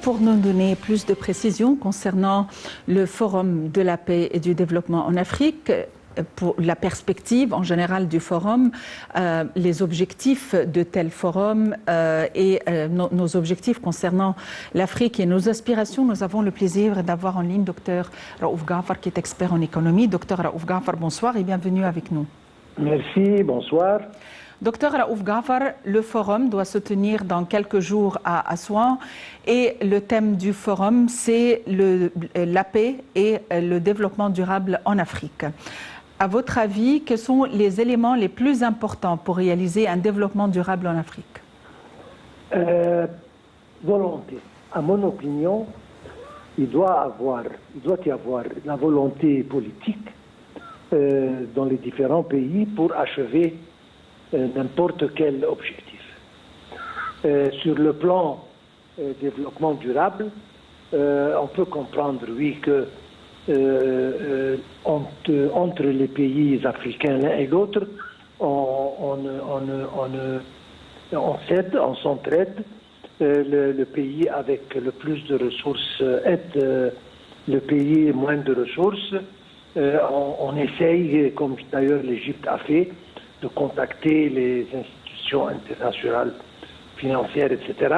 pour nous donner plus de précisions concernant le Forum de la paix et du développement en Afrique, pour la perspective en général du forum, les objectifs de tel forum et nos objectifs concernant l'Afrique et nos aspirations. Nous avons le plaisir d'avoir en ligne Dr Raouf Ghaffar, qui est expert en économie. Dr Raouf Ghaffar, bonsoir et bienvenue avec nous. Merci, bonsoir. Dr Raouf Ghaffar, le forum doit se tenir dans quelques jours à Assouan et le thème du forum, c'est la paix et le développement durable en Afrique. À votre avis, quels sont les éléments les plus importants pour réaliser un développement durable en Afrique? Volonté. À mon opinion, il doit y avoir la volonté politique dans les différents pays pour achever n'importe quel objectif. Sur le plan développement durable, on peut comprendre, oui, que entre les pays africains l'un et l'autre, on s'aide, on s'entraide. Le pays avec le plus de ressources aide le pays moins de ressources. On essaye, comme d'ailleurs l'Égypte a fait, de contacter les institutions internationales financières, etc.,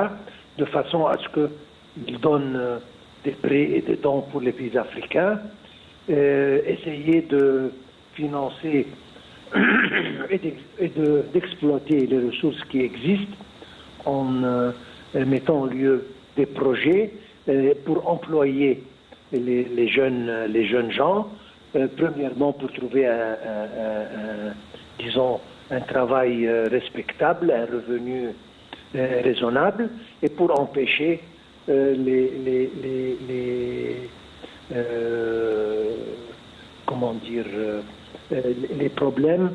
de façon à ce qu'ils donnent des prêts et des dons pour les pays africains, essayer de financer et d'exploiter les ressources qui existent en mettant en lieu des projets pour employer les jeunes gens, premièrement pour trouver disons, un travail respectable, un revenu raisonnable, et pour empêcher les problèmes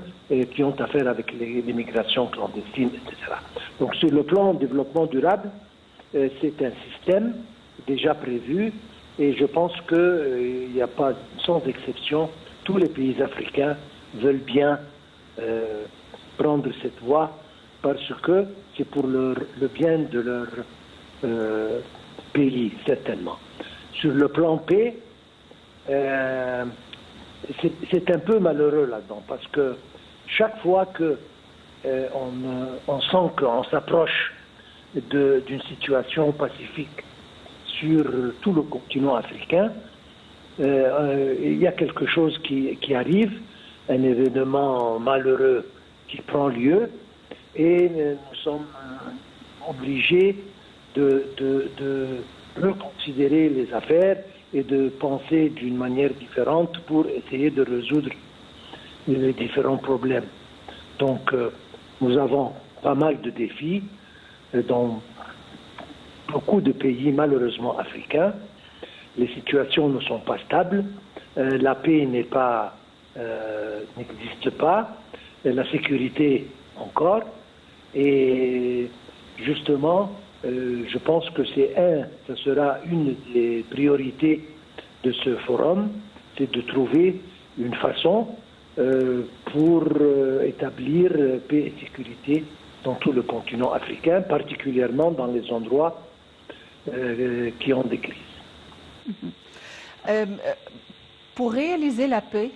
qui ont à faire avec l'immigration clandestine, etc. Donc sur le plan développement durable, c'est un système déjà prévu, et je pense qu'il n'y a pas, sans exception, tous les pays africains veulent bien prendre cette voie parce que c'est pour le bien de leur pays, certainement. Sur le plan paix, c'est un peu malheureux là-dedans parce que chaque fois que on sent qu'on s'approche d'une situation pacifique sur tout le continent africain, il y a quelque chose qui arrive, un événement malheureux qui prend lieu, et nous sommes obligés de reconsidérer les affaires et de penser d'une manière différente pour essayer de résoudre les différents problèmes. Donc nous avons pas mal de défis dans beaucoup de pays malheureusement africains. Les situations ne sont pas stables, la paix n'existe pas, la sécurité encore, et justement, je pense que ce sera une des priorités de ce forum, c'est de trouver une façon pour établir paix et sécurité dans tout le continent africain, particulièrement dans les endroits qui ont des crises. Pour réaliser la paix,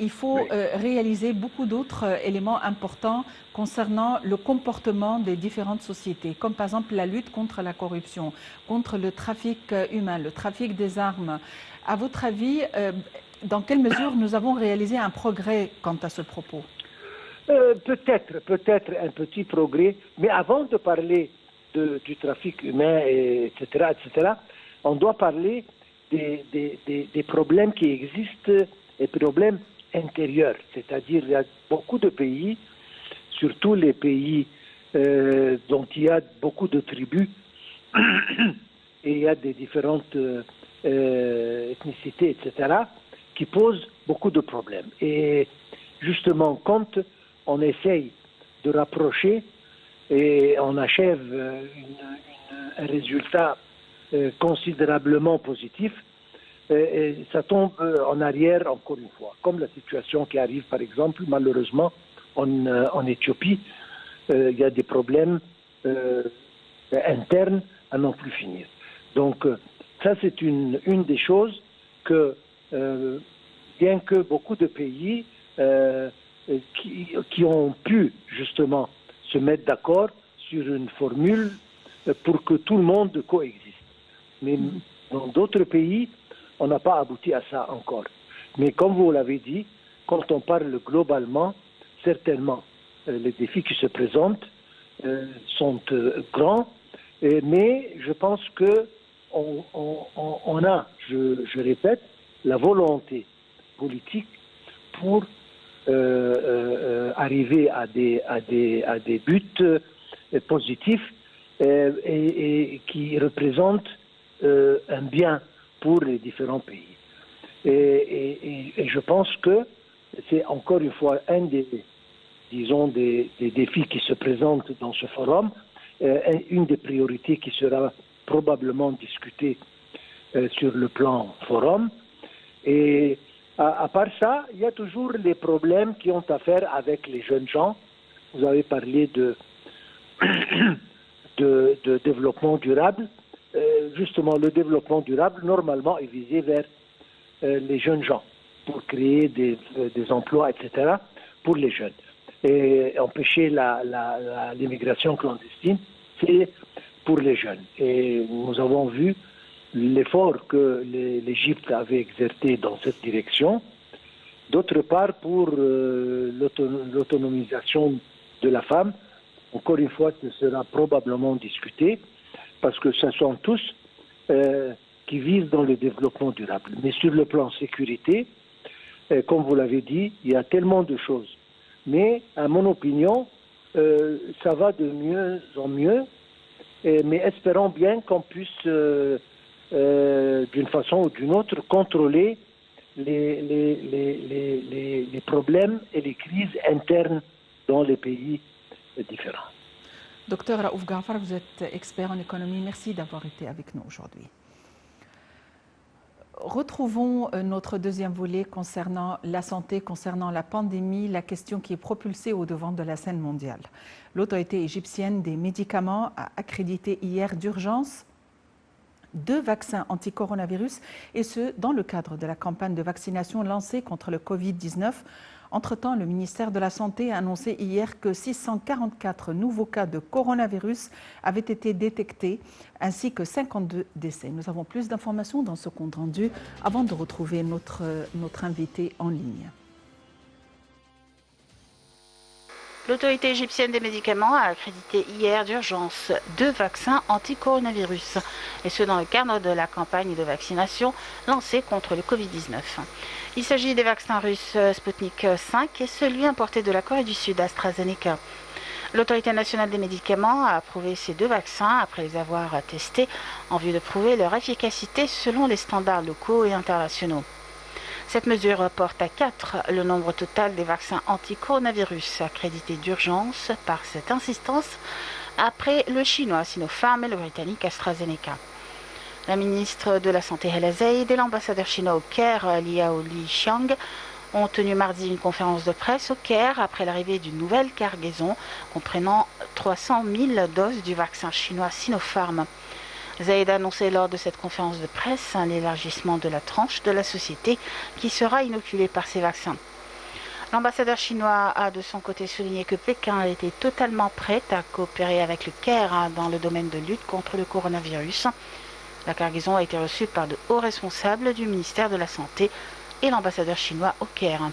il faut réaliser beaucoup d'autres éléments importants concernant le comportement des différentes sociétés, comme par exemple la lutte contre la corruption, contre le trafic humain, le trafic des armes. À votre avis, dans quelle mesure nous avons réalisé un progrès quant à ce propos? Peut-être un petit progrès, mais avant de parler du trafic humain, etc., on doit parler des problèmes qui existent, des problèmes intérieurs. C'est-à-dire, il y a beaucoup de pays, surtout les pays dont il y a beaucoup de tribus, et il y a des différentes ethnicités, etc., qui posent beaucoup de problèmes. Et justement, quand on essaye de rapprocher et on achève un résultat considérablement positif, ça tombe en arrière encore une fois, comme la situation qui arrive par exemple malheureusement en Éthiopie. Il y a des problèmes internes à n'en plus finir. Donc, ça, c'est une des choses que, bien que beaucoup de pays qui ont pu, justement, se mettre d'accord sur une formule pour que tout le monde coexiste. Mais dans d'autres pays, on n'a pas abouti à ça encore. Mais comme vous l'avez dit, quand on parle globalement, certainement, les défis qui se présentent sont grands, mais je pense que on a, je répète, la volonté politique pour arriver à des buts positifs et qui représentent un bien pour les différents pays. Et je pense que c'est encore une fois un des défis qui se présentent dans ce forum, une des priorités qui sera probablement discutée sur le plan forum. Et à part ça, il y a toujours les problèmes qui ont à faire avec les jeunes gens. Vous avez parlé de développement durable. Justement, le développement durable, normalement, est visé vers les jeunes gens, pour créer des emplois, etc., pour les jeunes. Et empêcher l'immigration clandestine, c'est pour les jeunes. Et nous avons vu l'effort que l'Égypte avait exercé dans cette direction. D'autre part, pour l'autonomisation de la femme, encore une fois, ce sera probablement discuté, parce que ce sont tous qui visent dans le développement durable. Mais sur le plan sécurité, comme vous l'avez dit, il y a tellement de choses. Mais, à mon opinion, ça va de mieux en mieux, mais espérons bien qu'on puisse, d'une façon ou d'une autre, contrôler les problèmes et les crises internes dans les pays différents. Docteur Raouf Ghafar, vous êtes expert en économie. Merci d'avoir été avec nous aujourd'hui. Retrouvons notre deuxième volet concernant la santé, concernant la pandémie, la question qui est propulsée au devant de la scène mondiale. L'autorité égyptienne des médicaments a accrédité hier d'urgence 2 vaccins anti-coronavirus, et ce, dans le cadre de la campagne de vaccination lancée contre le Covid-19. Entre-temps, le ministère de la Santé a annoncé hier que 644 nouveaux cas de coronavirus avaient été détectés, ainsi que 52 décès. Nous avons plus d'informations dans ce compte rendu avant de retrouver notre invité en ligne. L'autorité égyptienne des médicaments a accrédité hier d'urgence 2 vaccins anti-coronavirus, et ce dans le cadre de la campagne de vaccination lancée contre le Covid-19. Il s'agit des vaccins russes Sputnik 5 et celui importé de la Corée du Sud, AstraZeneca. L'autorité nationale des médicaments a approuvé ces 2 vaccins après les avoir testés en vue de prouver leur efficacité selon les standards locaux et internationaux. Cette mesure porte à 4 le nombre total des vaccins anti-coronavirus accrédités d'urgence par cette insistance après le chinois Sinopharm et le britannique AstraZeneca. La ministre de la Santé Hala Zeid et l'ambassadeur chinois au Caire Liao Liqiang ont tenu mardi une conférence de presse au Caire après l'arrivée d'une nouvelle cargaison comprenant 300 000 doses du vaccin chinois Sinopharm. Zeid a annoncé lors de cette conférence de presse l'élargissement de la tranche de la société qui sera inoculée par ces vaccins. L'ambassadeur chinois a de son côté souligné que Pékin a été totalement prête à coopérer avec le Caire dans le domaine de lutte contre le coronavirus. La cargaison a été reçue par de hauts responsables du ministère de la Santé et l'ambassadeur chinois au Caire.